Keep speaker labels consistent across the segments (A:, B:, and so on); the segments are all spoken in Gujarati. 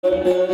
A: Yeah.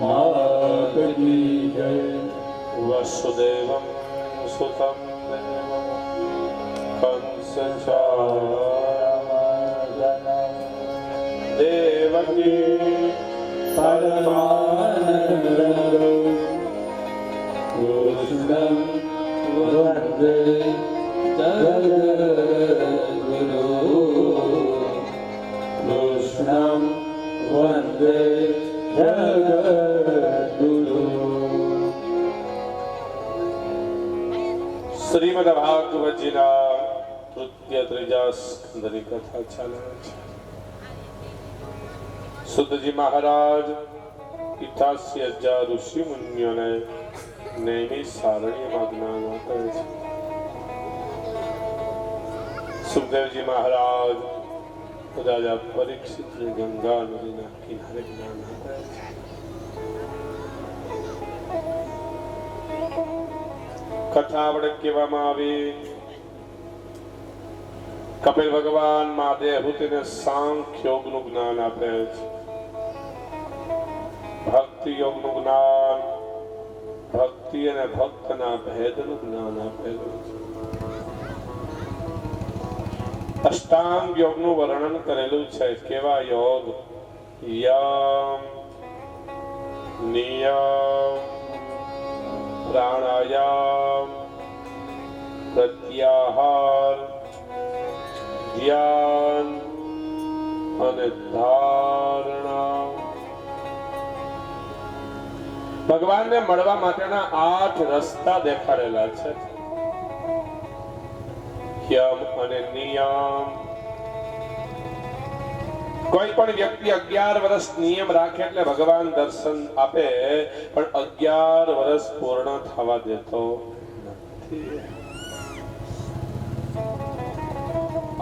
A: मात की जय।
B: वसुदेवं सुतं देवं कंसचाणूरमर्दनं देवकी
A: परमानन्दं कृष्णं वन्दे जगद्गुरुं। कृष्णं वन्दे जगद्गुरुं।
B: श्रीमद् भागवतजीना तृतीय ત્રીજા સ્કંદની કથા ચાલે છે। સુતજી મહારાજ 88,000 ઋષિ મુનિઓને નૈમિષ સારણીમાં જ્ઞાન આપે છે। સુખદેવજી મહારાજ રાજા પરીક્ષિતને ગંગા નદીના કિનારે જ્ઞાન આપે છે। કથા વડે કહેવામાં આવી કપિલ ભગવાન મા દેવહૂતિને સાંખ્ય યોગનું જ્ઞાન આપે છે। ભક્તિ યોગનું જ્ઞાન, ભક્તિ અને ભક્તના ભેદનું જ્ઞાન આપેલું છે। અષ્ટાંગ યોગનું વર્ણન કરેલું છે। કેવા યોગ? યમ, નિયમ, પ્રાણાયામ, પ્રત્યાહાર, ધ્યાન અને ધારણા। ભગવાનને મળવા માટેના 8 રસ્તા દેખાડેલા છે। યમ અને નિયમ। કોઈ પણ વ્યક્તિ 11 વર્ષ નિયમ રાખે એટલે ભગવાન દર્શન આપે, પણ 11 વર્ષ પૂર્ણ થવા દેતો નથી।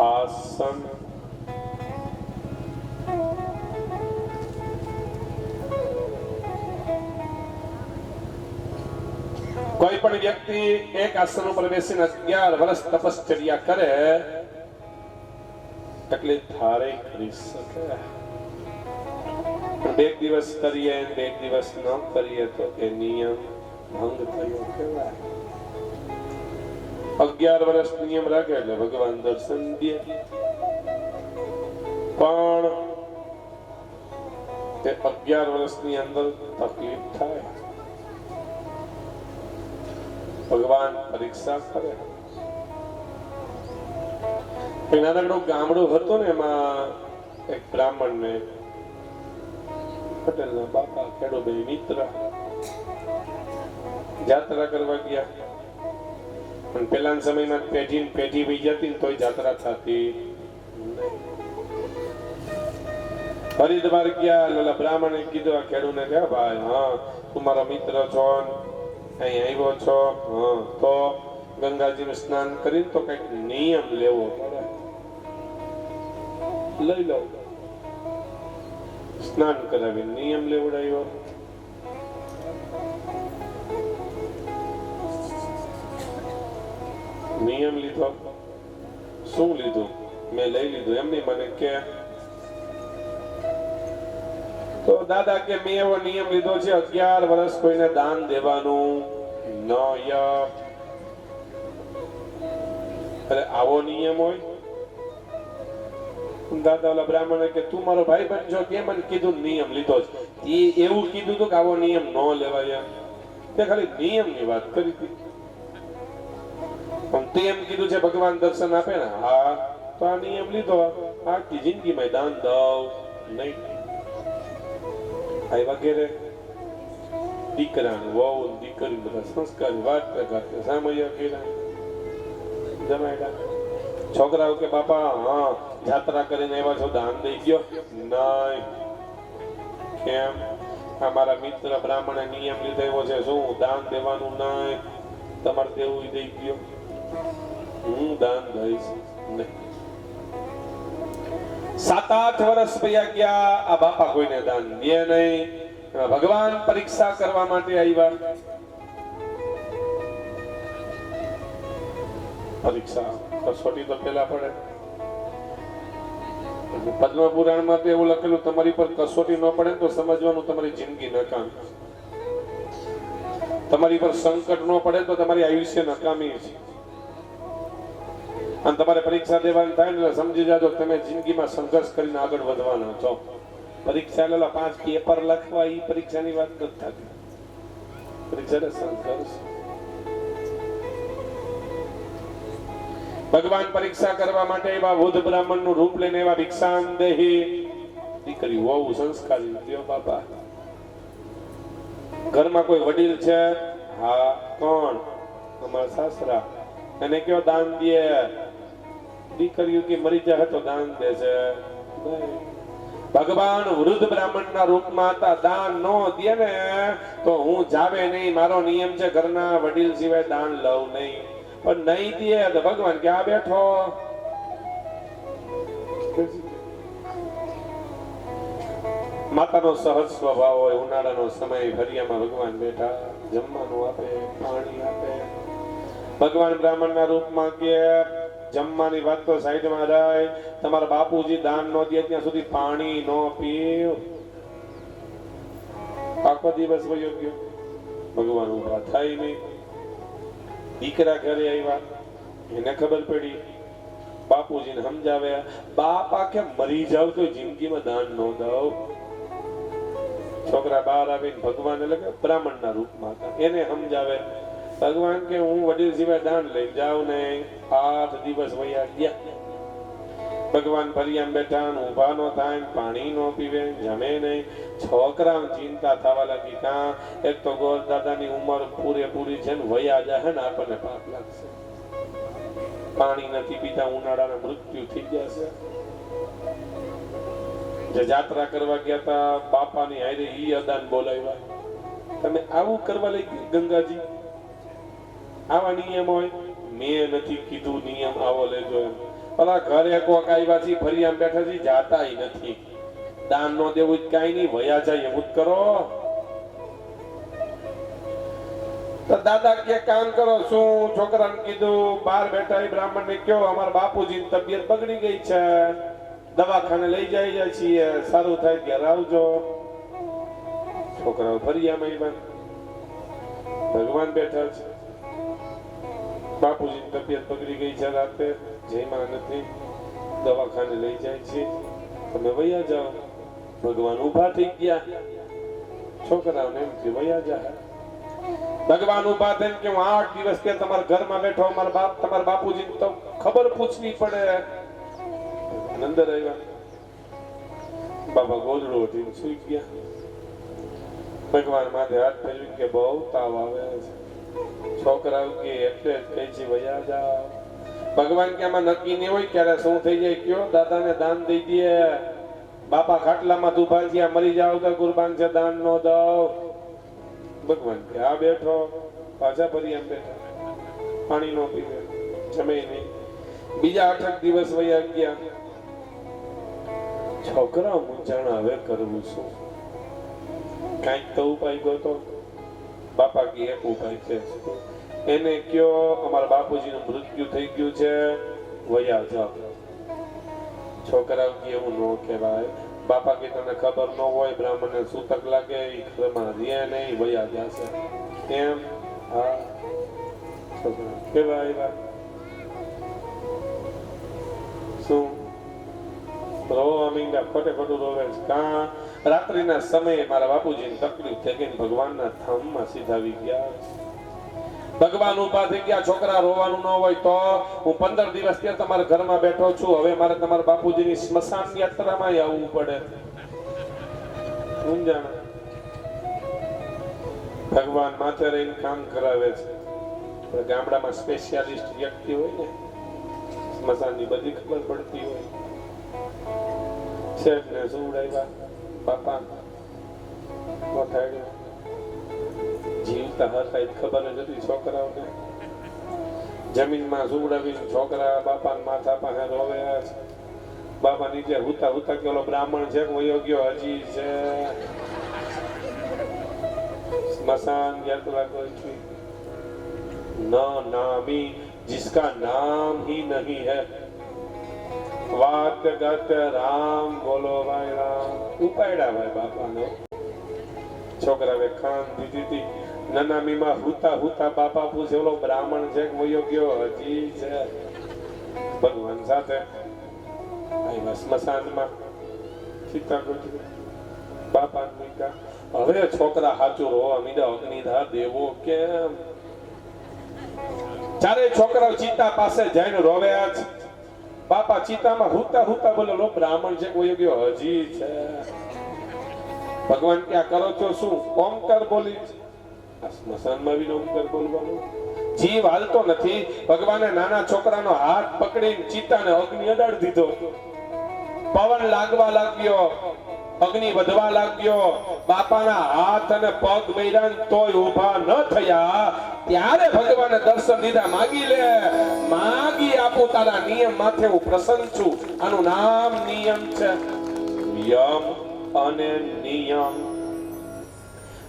B: આસન, કોઈ પણ વ્યક્તિ એક આસન ઉપર બેસીને 11 વર્ષ તપશ્ચર્યા કરે એટલે ધારે કરી શકે। બે દિવસ કરીએ, બે દિવસ ન કરીએ તો એ નિયમ ભંગ થયો કહેવાય। 11 વર્ષ નિયમ રાખે એટલે ભગવાન દર્શન દે, પણ તે 11 વર્ષની અંદર તકલીફ થાય, ભગવાન પરીક્ષા કરે। નાનકડું ગામડું હતું ને, એમાં એક બ્રાહ્મણ ને પટેલના બાપા ખેડૂભાઈ મિત્ર જાત્રા કરવા ગયા, પણ પેલાના સમયમાં પેઢી વહી જતી ને તોય જાત્રા થતી નહીં। હરિદ્વાર ગયા, બ્રાહ્મણે કીધું આ ખેડૂને કે ભાઈ, હા તું મારો મિત્ર છો, અહીં આવ્યો છો, હા તો ગંગાજીમાં સ્નાન કરીને તો કઈક નિયમ લેવો પડે, લઈ લો। સ્નાન કરાવી નિયમ લેવડાવ્યો। નિયમ લીધો। શું લીધું? મેં લઈ લીધું એમની મને કે તો દાદા કે મેં એવો નિયમ લીધો છે 11 વર્ષ કોઈને દાન દેવાનું ન। અરે આવો નિયમ હોય? દાદા ઓલા બ્રાહ્મણે કે તું મારો ભાઈ બનજો, કે મને કીધું નિયમ લીધો છે, એ એવું કીધું હતું કે આવો નિયમ ન લેવાય, તે ખાલી નિયમની વાત કરી હતી। પણ તે એમ કીધું છે ભગવાન દર્શન આપે ને, હા તો આ નિયમ લીધો, આખી જિંદગીમાં દાન દઉં નહીં। આ વગેરે દીકરાને વહુ દીકરી બધા સંસ્કારી વાત કરતા સામૈયા કર્યા, જમાડ્યા। છોકરાઓ કે બાપા હા યાત્રા કરીને એવા છો, દાન દઈ ગયો નહીં। કેમ? અમારા મિત્ર બ્રાહ્મણે નિયમ લીધો છે, શું દાન દેવાનું નહીં, તમારે દેવું દઈ ગયો, હું દાન દઈશ નહીં। 7-8 વર્ષ પૈયા ગયા, આ બાપા કોઈને દાન દે નહીં। ભગવાન પરીક્ષા કરવા માટે આવ્યા। પરીક્ષા કસોટી તો પેલા પડે। પદ્મ પુરાણમાં તો એવું લખેલું, તમારી પર કસોટી ન પડે તો સમજવાનું તમારી જિંદગી નકામી છે. તમારી પર સંકટ ન પડે તો તમારી આયુષ્ય નકામી છે. અને તમારે પરીક્ષા દેવાની થાય ને સમજી જાજો તમે જિંદગીમાં સંઘર્ષ કરીને આગળ વધવાના છો. પરીક્ષા લેલા 5 પેપર લખવા એ પરીક્ષાની વાત નથી થતી. પરીક્ષા સંઘર્ષ. ભગવાન પરીક્ષા કરવા માટે એવા વૃદ્ધ બ્રાહ્મણ નું રૂપ લઈને એવા ભિક્ષાન દેહી દીકરી હોવું સંસ્કારી થયો બાપા. ઘરમાં કોઈ વડીલ છે? હા. કોણ? અમારા સાસરા. એને કયો દાન દે. દીકરીઓ કે મરી જાય તો દાન દે છે. ભગવાન વૃદ્ધ બ્રાહ્મણ ના રૂપમાં હતા. દાન નો દે ને તો હું જાવે નહીં. મારો નિયમ છે ઘરના વડીલ સિવાય દાન લઉં નહીં. પણ નહીં દે તો ભગવાન ક્યાં બેઠો? માતાનો સહજ સ્વભાવ હોય. ઉનાળાનો સમય, ફરિયામાં ભગવાન બેઠા, જમવાનું આપે, પાણી આપે. ભગવાન બ્રાહ્મણના રૂપમાં કે જમવાની વાત તો સાઈડમાં જાય. તમારા બાપુજી દાન નો દે ત્યાં સુધી પાણી નો પીવ. આખો દિવસ વયો ગયો. ભગવાન ઉભા થાય નહીં. દીકરા ઘરે આવ્યા, એને ખબર પડી. બાપુજીને સમજાવે, બાપ આખે મરી જાવ તો જિંદગીમાં દાન નો દઉં. છોકરા બહાર આવીને ભગવાન એટલે કે બ્રાહ્મણના રૂપમાં હતા, એને સમજાવે. ભગવાન કે હું વડીલ સિવાય દાન લઈ જાઉં નહીં. 8 દિવસ વયા ગયા. ભગવાન ફરિયામાં બેઠા, ઊભા નો થાય, પાણી નો પીવે, જમે નહીં. છોકરા ચિંતા થવા લાગી. કાં એક તો ગોર દાદાની ઉંમર પૂરેપૂરી છે ને વયા જાય ને આપણને પાપ લાગશે. પાણી નથી પીતા, ઉનાળાના મૃત્યુ થઈ જશે. જે જાત્રા કરવા ગયા હતા બાપાની હારે ઈ અદાન બોલાવ્યા. તમે આવું કરવા લઈ ગંગાજી? આવા નિયમ હોય? મેં નથી કીધું નિયમ આવો લેજો એમ. પેલા ઘરે કોક આવ્યા છે, ફરિયામાં બેઠા છે, જાતા નથી. દાન નો દેવું કઈ નહીં, વયા જાય એવું જ કરો. તો દાદા કે કામ કરો. શું? છોકરાને કીધું. બહાર બેઠા એ બ્રાહ્મણ ને કયો અમારા બાપુજી ની તબિયત બગડી ગઈ છે, દવાખાને લઈ જાય છીએ, સારું થાય ઘેર આવજો. છોકરાઓ ફરિયામાં આવ્યા. ભગવાન બેઠા છે. બાપુજી ની તબિયત બગડી ગઈ છે, રાતે જયમાં નથી, દવાખાને લઈ જાય છે, તમે વયા જાઓ. ભગવાન ઉભા થઈ ગયા. છોકરાઓને એમ કે વયા જા. ભગવાન ઉભા થઈને કે હું 8 દિવસ કે તમારા ઘરમાં બેઠો, તમારા બાપુજી તો ખબર પૂછવી પડે. અંદર આવ્યા. બાબા ગોદડો ઉઠીને સુઈ ગયા. ભગવાન માથે હાથ ફેરવી કે બહુ તાવ આવે છે. છોકરાઓ કે એટલે જ કહે છે વયા જાઓ. ભગવાન કે આમાં નક્કી નહીં હોય ક્યારે શું થઈ જાય. કયો દાદાને દાન દઈ દે. બાપા ખાટલામાં ઉભા થયા, મરી જાવ તો કુરબાન છે, દાન નો દો. ભગવાન કે આ બેઠો. પાછા ફરી એમ બેઠા, પાણી નો પીવે, જમે નહીં. બીજા 8 દિવસ વયા ગયા. છોકરા મૂંઝાણા, હવે કરવું શું? કઈક તો ઉપાય ગોતો. બાપા કે એક ઉપાય છે. એને કયો અમારા બાપુજીનું મૃત્યુ થઈ ગયું છે, વયા જાઓ. છોકરાઓ કે એવું ન કહેવાય. બાપા કે તને ખબર ન હોય, બ્રાહ્મણને સૂતક લાગે, એ ઘરમાં રહે નહીં, વયા જશે. એમ? હા. છોકરા કેવા આવ્યા? શું રોવા માંડ્યા? ખોટે ખોટું રોવે છે. કાં રાત્રિના સમયે મારા બાપુજીની તકલીફ થઈ ગઈ, ભગવાનના ધામમાં સીધાવી ગયા. ભગવાન ઉભા થઈ ગયા. છોકરા રોવાનું ન હોય તો હું 15 દિવસ ત્યાં તમારા ઘરમાં બેઠો છું, હવે મારે તમારા બાપુજીની સ્મશાન યાત્રામાં આવવું પડે. સમજાણ? ભગવાન માથે રહીને કામ કરાવે છે. ગામડામાં સ્પેશિયાલિસ્ટ વ્યક્તિ હોય ને, સ્મશાનની બધી ખબર પડતી હોય. શેઠને સુવડાવ્યા. બાપા કોઠાડ્યા. જીવતા હતા એ ખબર જ હતી છોકરાઓને. જમીનમાં સુવડાવીને છોકરા બાપા માથા પાસે રોવે. બાપા નીચે હુતા હુતા કે ઓલો બ્રાહ્મણ છે વયો ગયો, હજી છે. स्मशान यात्रा कोई थी न नामी जिसका नाम ही नहीं है વાત ગત રામ બોલો ભાઈ રામ. ઉપાડ્યા ભાઈ બાપાનો. છોકરાએ ખાન દીધી હતી. નનામીમાં હુતા હુતા બાપા પૂછે ઓલો બ્રાહ્મણ છે કે વયો ગયો? હજી છે. ભગવાન સાથે આવ્યા સ્મશાનમાં. સીતા ગુજરી બાપા મૂક્યા. હવે છોકરા હાચું રોવા મીડા. અગ્નિધા દેવો કેમ? ચારે છોકરાઓ ચિતા પાસે જઈને રોવ્યા છે. બાપા ચિતામાં હુતા હુતા બોલે લો બ્રાહ્મણ છે કોઈ ગયો? હજી છે. ભગવાન ક્યાં કરો છો? શું ઓમકાર બોલી? આ સ્મશાનમાં બી ઓમકાર બોલવાનું. જીવ હાલતો નથી. ભગવાને નાના છોકરાનો હાથ પકડી ચિતાને અગ્નિ અડાડી દીધો. પવન લાગવા લાગ્યો, અગ્નિ વધવા લાગ્યો. બાપાના હાથ અને પગ બૈરાન તોય ઊભા ન થયા. ત્યારે ભગવાને દર્શન દીધા. માગી લે, માગી આપું તારા નિયમ માથે હું પ્રસન્ન છું. આનું નામ નિયમ છે. યમ અને નિયમ.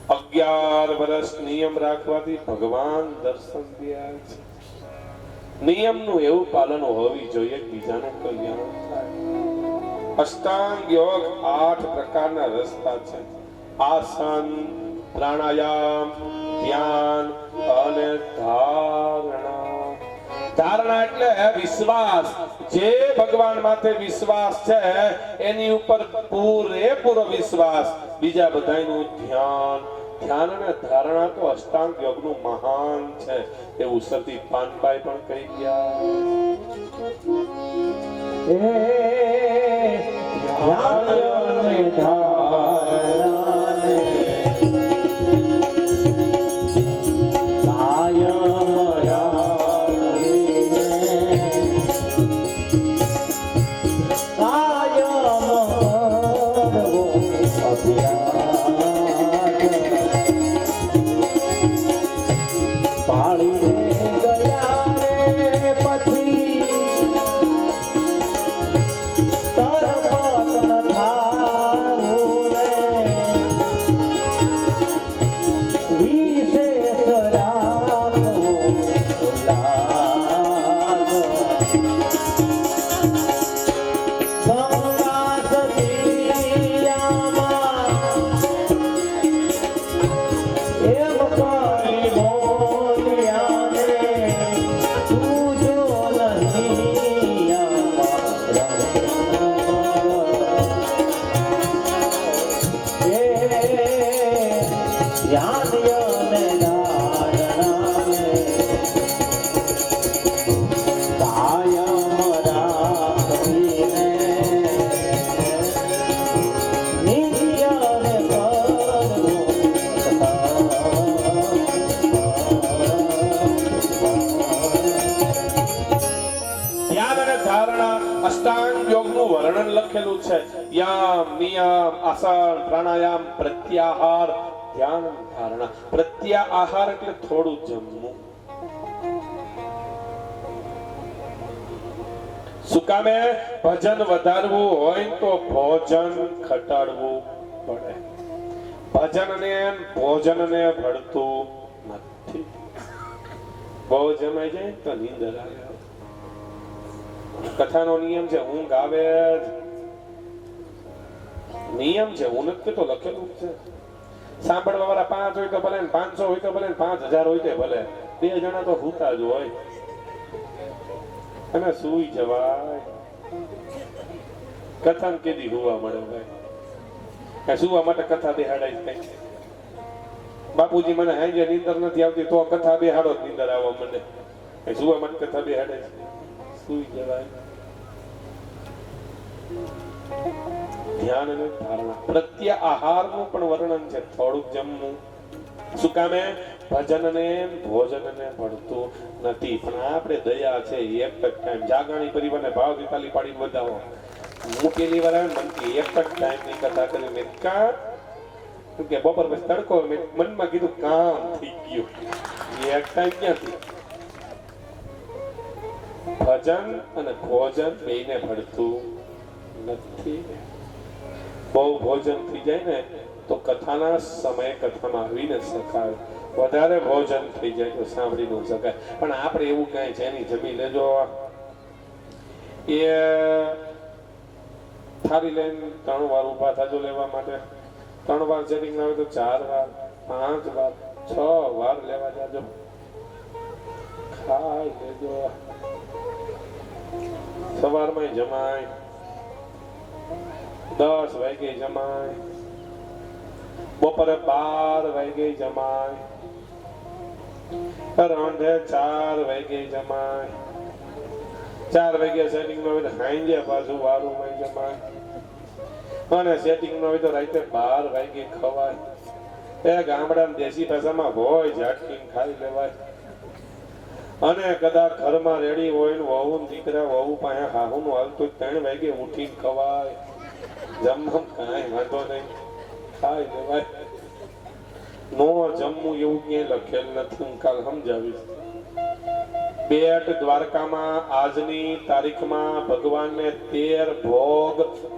B: 11 વર્ષ નિયમ રાખવાથી ભગવાન દર્શન દે છે. નિયમનું એવું પાલન હોવી જોઈએ બીજાનું કલ્યાણ થાય. અષ્ટાંગ યોગ 8 પ્રકારના રસ્તા છે. આસન, પ્રાણાયામ, ધ્યાન અને ધારણા. ધારણા એટલે વિશ્વાસ. જે ભગવાન માથે વિશ્વાસ છે એની ઉપર પૂરેપૂરો વિશ્વાસ. બીજા બધાનું ધ્યાન. ધ્યાન અને ધારણા તો અષ્ટાંગ યોગનું મહાન છે એવું સતી પાનબાઈ પણ કહી ગયા. અષ્ટાંગ યોગનું વર્ણન લખેલું છે. યામ, નિયમ, આસન, પ્રાણાયામ, પ્રત્યાહાર, ધ્યાન, ધારણા. પ્રત્યાહાર એટલે થોડું જમવું. શું કામે? ભજન વધારવું હોય તો ભોજન ઘટાડવું પડે. ભજનને ભોજનને ભળતું નથી. બહુ જમાઈ જાય તો નીંદર આવે. કથાનો નિયમ છે. ઊંઘ આવે જ. નિયમ છે. હું નથી તો લખેલું છે. સાંભળવા વાળા 5 હોય તો ભલે, 500 હોય તો ભલે, 5000 હોય તો ભલે. 2 જણા તો હુતા જ હોય. અને સુઈ જવાય. કથા કેદી હુવા મળે ભાઈ? સુવા માટે કથા બેહાડાય કઈ. બાપુજી મને હાંજે નીંદર નથી આવતી તો કથા બેહાડો જ નીંદર આવવા મને. સુવા માટે કથા બેહાડે છે. સુઈ જવાય. ધ્યાન અને ધારણા. પ્રત્યાહારનું પણ વર્ણન છે. થોડુંક જમવું. શું કામે? ભજનને ભોજનને ભળતું નથી. પણ આપણે દયા છે. એક જ ટાઈમ જાગણી પરિવારને ભાવ દીપાલી પાડીને બતાવો. હું પેલી વાર આવે મનથી એક જ ટાઈમ ની કથા કરી. મેં કા કે બપોર પછી તડકો મેં મનમાં કીધું કામ થઈ ગયું. એક ટાઈમ ક્યાંથી? ભજન અને ભોજન બેયને ભળતું નથી. બહુ ભોજન થઈ જાય ને તો કથાના સમયે કથામાં આવી ન શકાય. વધારે ભોજન થઈ જાય તો સાંભળી ન શકાય. પણ આપણે એવું કઈ છે નહીં. જમી લેજો. એ થાળી લઈને 3 વાર ઊભા થાજો લેવા માટે 3 વાર સેટિંગ ના હોય તો 4 વાર 5 વાર 6 વાર લેવા જાજો ખાઈ લેજો સવારમાં જમાય 10 વાગે જમાય બપોરે 12 વાગે જમાય રાંધે 4 વાગે જમાય 4 વાગે સેટિંગ નો હોય તો સાંજે પાછું વારુંમાં જમાય અને સેટિંગ નો હોય તો રાતે 12 વાગે ખવાય એ ગામડામાં દેશી ભાષામાં હોય ઝાટકીને ખાઈ લેવાય અને કદાચ ઘરમાં રેડી હોય ને વહુ ને દીકરા વહુ પાસે હાહુનું હાલતું 3 વાગે ઉઠીને ખવાય જમવા કાંઈ વાંધો નહીં ખાઈ લેવાય નો જમવું એવું ક્યાંય લખેલ નથી હું કાલ સમજાવીશ બેટ દ્વારકામાં આજની તારીખમાં ભગવાનને 13 ભોગ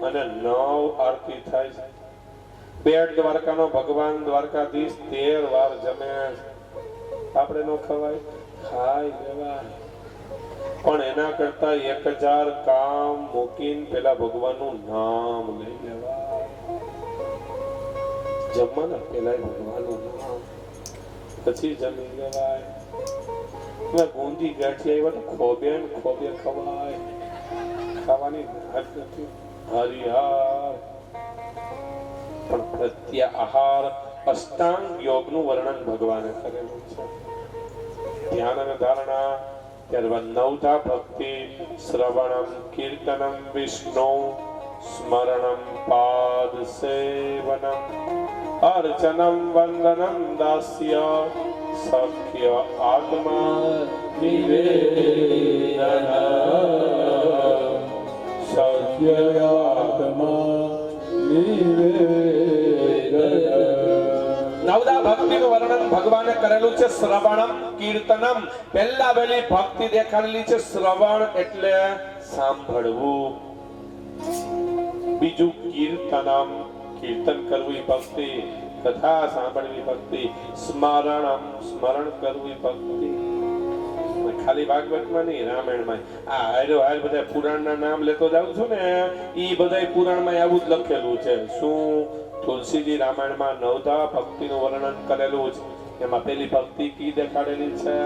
B: અને 9 આરતી થાય છે બેટ દ્વારકાનો ભગવાન દ્વારકાધીશ 13 વાર જમે આપણે નો ખવાય ખાઈ લેવાય પણ એના કરતા 1000 કામ મૂકીને પેલા ભગવાનનું નામ લઈ લેવાય જમવાના પેલા ભગવાનનું નામ પછી જમી લેવાય ગુંદી ગાંઠી આવ્યા તો ખોબે ખવાય ખાવાની નાજ નથી હરિહર પણ પ્રત્યાહાર અષ્ટાંગ યોગનું વર્ણન ભગવાને કરેલું છે ધ્યાન અને ધારણા ત્યારબાદ નવધા ભક્તિ શ્રવણમ કીર્તનમ વિષ્ણુ સ્મરણમ પાદ સેવનમ અર્ચનમ વંદનમ દાસ્ય સખ્ય આત્મા નિવેદન સખ્ય આત્મા નવદા ભક્તિનું વર્ણન ભગવાને કરેલું છે શ્રવણમ કીર્તનમ પહેલા વેલી ભક્તિ દેખાડેલી છે શ્રવણ એટલે સાંભળવું બીજું કીર્તનમ કીર્તન કરવું ભક્તિ કથા સાંભળવી ભક્તિ સ્મરણમ સ્મરણ કરવું ભક્તિ ખાલી ભાગવતમાં નહીં રામાયણમાં આ હાર બધા પુરાણના નામ લેતો જાઉં છું ને ઈ બધા પુરાણમાં આવું જ લખેલું છે શું તુલસીજી રામાયણમાં નવધા ભક્તિનું વર્ણન કરેલું છે એમાં પેલી ભક્તિ કી દેખાડેલી છે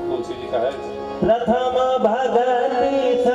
B: તુલસીજી કહે છે
A: પ્રથમ ભગતિ